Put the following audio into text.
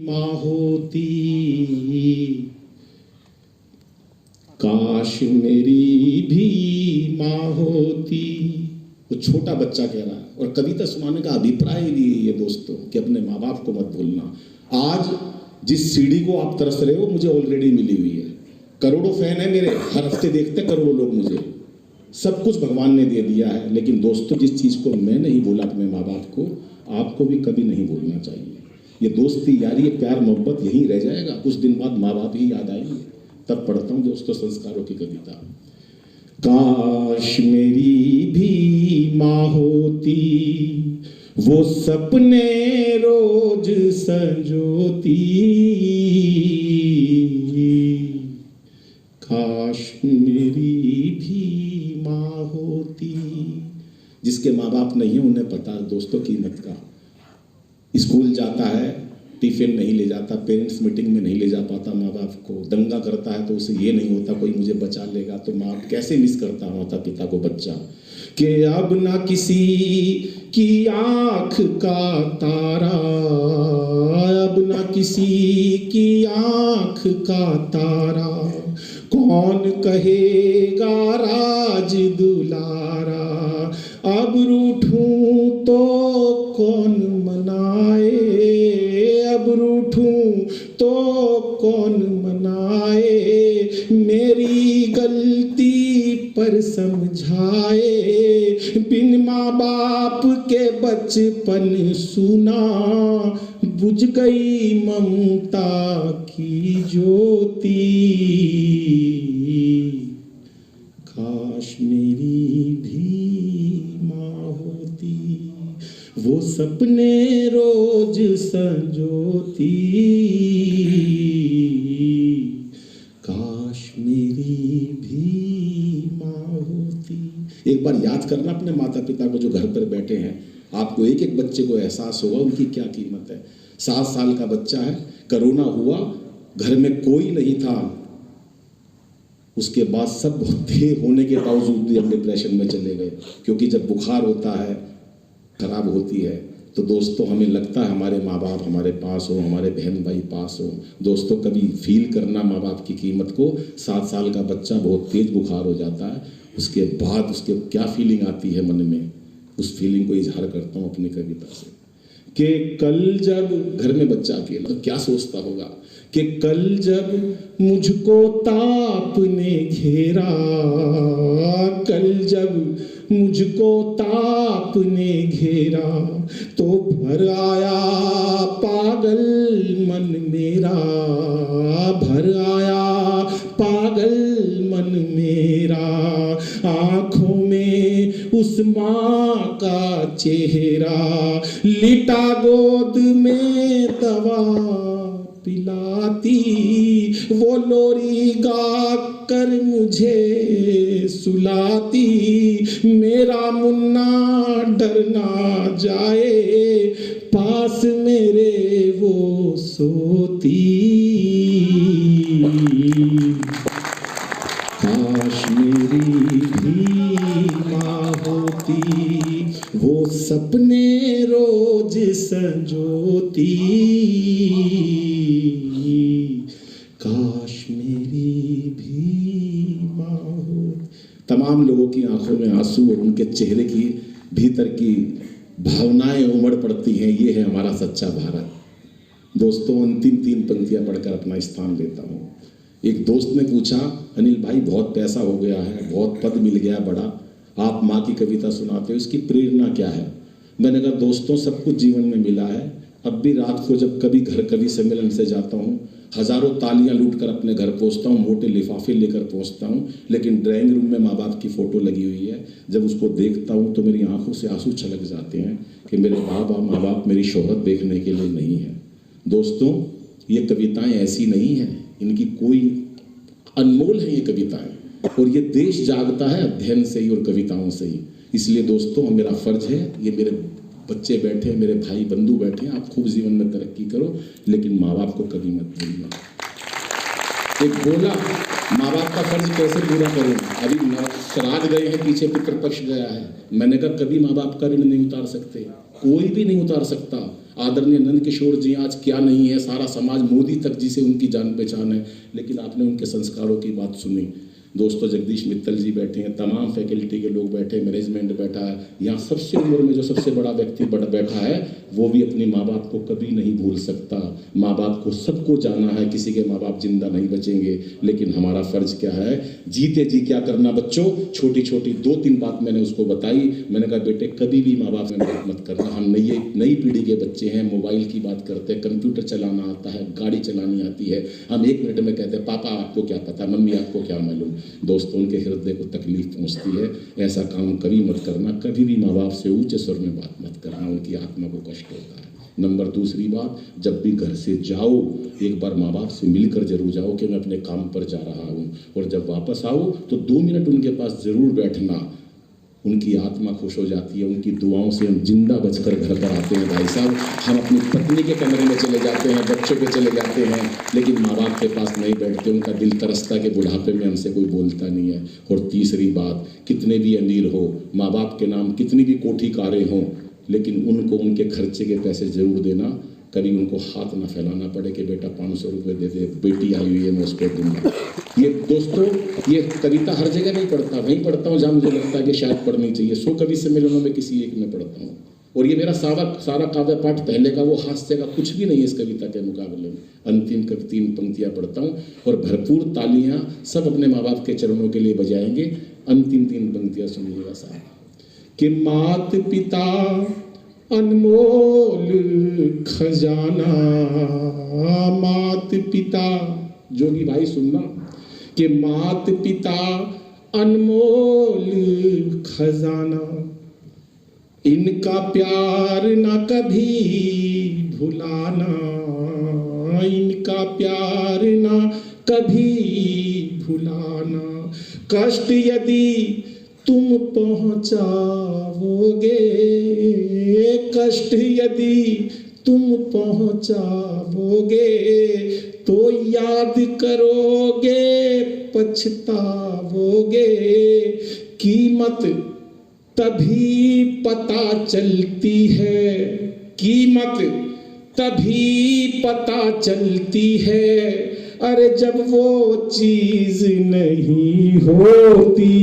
माँ होती, काश मेरी भी माँ होती। वो छोटा बच्चा कह रहा है। और कविता सुनाने का अभिप्राय भी ये दोस्तों कि अपने माँ बाप को मत भूलना। आज जिस सीढ़ी को आप तरस रहे हो मुझे ऑलरेडी मिली हुई है। करोड़ों फैन है मेरे, हर हफ्ते देखते करोड़ों लोग मुझे। सब कुछ भगवान ने दे दिया है, लेकिन दोस्तों जिस चीज़ को मैं नहीं बोला अपने माँ बाप को, आपको भी कभी नहीं भूलना चाहिए। ये दोस्ती यारी, ये प्यार मोहब्बत यहीं रह जाएगा। कुछ दिन बाद माँ बाप ही याद आएंगे। तब पढ़ता हूँ दोस्तों संस्कारों की कविता। काश मेरी भी माँ होती, वो सपने रोज संजोती। काश मेरी भी माँ होती। जिसके माँ बाप नहीं है उन्हें पता दोस्तों कीमत का। स्कूल जाता है, टिफिन नहीं ले जाता, पेरेंट्स मीटिंग में नहीं ले जा पाता माँ बाप को, दंगा करता है तो उसे ये नहीं होता कोई मुझे बचा लेगा, तो माँ कैसे मिस करता माता पिता को बच्चा। कि अब ना किसी की आँख का तारा, अब ना किसी की आँख का तारा, कौन कहेगा राज दुलारा। अब रूठूं तो कौन मनाए, अब रूठूं तो कौन मनाए, मेरी गलती पर समझाए। बिन माँ बाप के बचपन सुना, बुझ गई ममता की ज्योति। काश मेरी भी माँ होती, वो सपने रोज संजोती। काश मेरी भी माँ होती। एक बार याद करना अपने माता पिता को जो घर पर बैठे हैं। आपको एक एक बच्चे को एहसास होगा उनकी क्या कीमत है। 7 साल का बच्चा है, कोरोना हुआ, घर में कोई नहीं था, उसके बाद सब थे होने के बावजूद भी हम डिप्रेशन में चले गए। क्योंकि जब बुखार होता है, खराब होती है, तो दोस्तों हमें लगता है हमारे माँ बाप हमारे पास हो, हमारे बहन भाई पास हो। दोस्तों कभी फील करना माँ बाप की कीमत को। 7 साल का बच्चा बहुत तेज बुखार हो जाता है, उसके बाद उसके क्या फीलिंग आती है मन में, उस फीलिंग को इजहार करता हूँ अपनी कविता से। कि कल जब घर में बच्चा अकेला तो क्या सोचता होगा कि कल जब मुझको ताप ने घेरा, कल जब मुझको ताप ने घेरा, तो भर आया पागल मन मेरा, भर आया पागल मन मेरा। आँखों में उस माँ का चेहरा, लिटा गोद में दवा पिलाती, वो लोरी गा कर मुझे सुलाती। मेरा मुन्ना डर ना जाए, पास मेरे वो सोती। काश मेरी भी माँ होती, वो सपने रोज संजोती। काश मेरी भी माँ होती। तमाम लोगों की आंखों में आंसू और उनके चेहरे की भीतर की भावनाएं उमड़ पड़ती हैं। ये है हमारा सच्चा भारत। दोस्तों अंतिम 3 पंक्तियां पढ़कर अपना स्थान लेता हूँ। एक दोस्त ने पूछा, अनिल भाई बहुत पैसा हो गया है, बहुत पद मिल गया बड़ा, आप माँ की कविता सुनाते हो, इसकी प्रेरणा क्या है? मैंने कहा दोस्तों सब कुछ जीवन में मिला है। अब भी रात को जब कभी घर कवि सम्मेलन से जाता हूँ, हज़ारों तालियां लूट कर अपने घर पहुँचता हूँ, मोटे लिफाफे लेकर पहुँचता हूँ, लेकिन ड्राइंग रूम में माँ बाप की फ़ोटो लगी हुई है। जब उसको देखता हूँ तो मेरी आंखों से आंसू छलक जाते हैं कि मेरे माँ बाप मेरी शोहरत देखने के लिए नहीं है। दोस्तों ये कविताएं ऐसी नहीं हैं, इनकी कोई अनमोल है ये कविताएं, और ये देश जागता है अध्ययन से ही और कविताओं से ही। इसलिए दोस्तों मेरा फर्ज है, ये मेरे बच्चे बैठे, मेरे भाई बंधु बैठे, आप खूब जीवन में तरक्की करो, लेकिन माँ बाप को कभी मत भूलना। एक बोला माँ बाप का फर्ज कैसे पूरा करूँ, अभी श्राद्ध गए हैं, पीछे पितृपक्ष गया है, मैंने कहा कभी माँ बाप का ऋण नहीं उतार सकते, कोई भी नहीं उतार सकता। आदरणीय नंद किशोर जी आज क्या नहीं है, सारा समाज मोदी तक जी से उनकी जान पहचान है, लेकिन आपने उनके संस्कारों की बात सुनी। दोस्तों जगदीश मित्तल जी बैठे हैं, तमाम फैकल्टी के लोग बैठे हैं, मैनेजमेंट बैठा है, यहाँ सबसे उम्र में जो सबसे बड़ा व्यक्ति बैठा है वो भी अपने माँ बाप को कभी नहीं भूल सकता। माँ बाप को सबको जाना है, किसी के माँ बाप जिंदा नहीं बचेंगे, लेकिन हमारा फर्ज क्या है, जीते जी क्या करना बच्चों। छोटी छोटी 2-3 बात मैंने उसको बताई। मैंने कहा बेटे कभी भी माँ बाप में बात मत करना, हम नई पीढ़ी के बच्चे हैं, मोबाइल की बात करते हैं, कंप्यूटर चलाना आता है, गाड़ी चलानी आती है, हम 1 मिनट में कहते हैं पापा आपको क्या पता, मम्मी आपको क्या मालूम। दोस्तों उनके हृदय को तकलीफ पहुंचती है, ऐसा काम कभी मत करना, कभी भी माँ बाप से ऊंचे स्वर में बात मत करना, उनकी आत्मा को कष्ट होता है। नंबर दूसरी बात, जब भी घर से जाओ एक बार माँ बाप से मिलकर जरूर जाओ कि मैं अपने काम पर जा रहा हूँ, और जब वापस आओ तो 2 मिनट उनके पास जरूर बैठना, उनकी आत्मा खुश हो जाती है, उनकी दुआओं से हम जिंदा बचकर घर पर आते हैं। भाई साहब हम अपनी पत्नी के कमरे में चले जाते हैं, बच्चों के चले जाते हैं, लेकिन माँ बाप के पास नहीं बैठते, उनका दिल तरसता के बुढ़ापे में हमसे कोई बोलता नहीं है। और तीसरी बात, कितने भी अमीर हो, माँ बाप के नाम कितनी भी कोठी कारें हों, लेकिन उनको उनके खर्चे के पैसे जरूर देना, कभी उनको हाथ ना फैलाना पड़े कि बेटा 500 रुपये दे दे, बेटी आई हुई है मैं उसको दूंगा। ये दोस्तों ये कविता हर जगह नहीं पढ़ता, वहीं पढ़ता हूँ जहाँ मुझे लगता है कि शायद पढ़नी चाहिए। 100 कवि सम्मेलनों में किसी एक में पढ़ता हूँ, और ये मेरा सारा काव्य पाठ पहले का वो हास्य का कुछ भी नहीं है इस कविता के मुकाबले में। अंतिम 3 पंक्तियाँ पढ़ता हूँ और भरपूर तालियाँ सब अपने माँ बाप के चरणों के लिए बजाएंगे। अंतिम 3 पंक्तियाँ सुनिएगा साहब कि मात पिता अनमोल खजाना, मात पिता, जोगी भाई सुनना, कि मात पिता अनमोल खजाना, इनका प्यार ना कभी भुलाना, इनका प्यार ना कभी भुलाना, कष्ट यदि तुम पहुंचाओगे, कष्ट यदि तुम पहुंचाओगे, तो याद करोगे पछताओगे, कीमत तभी पता चलती है, कीमत तभी पता चलती है, अरे जब वो चीज नहीं होती।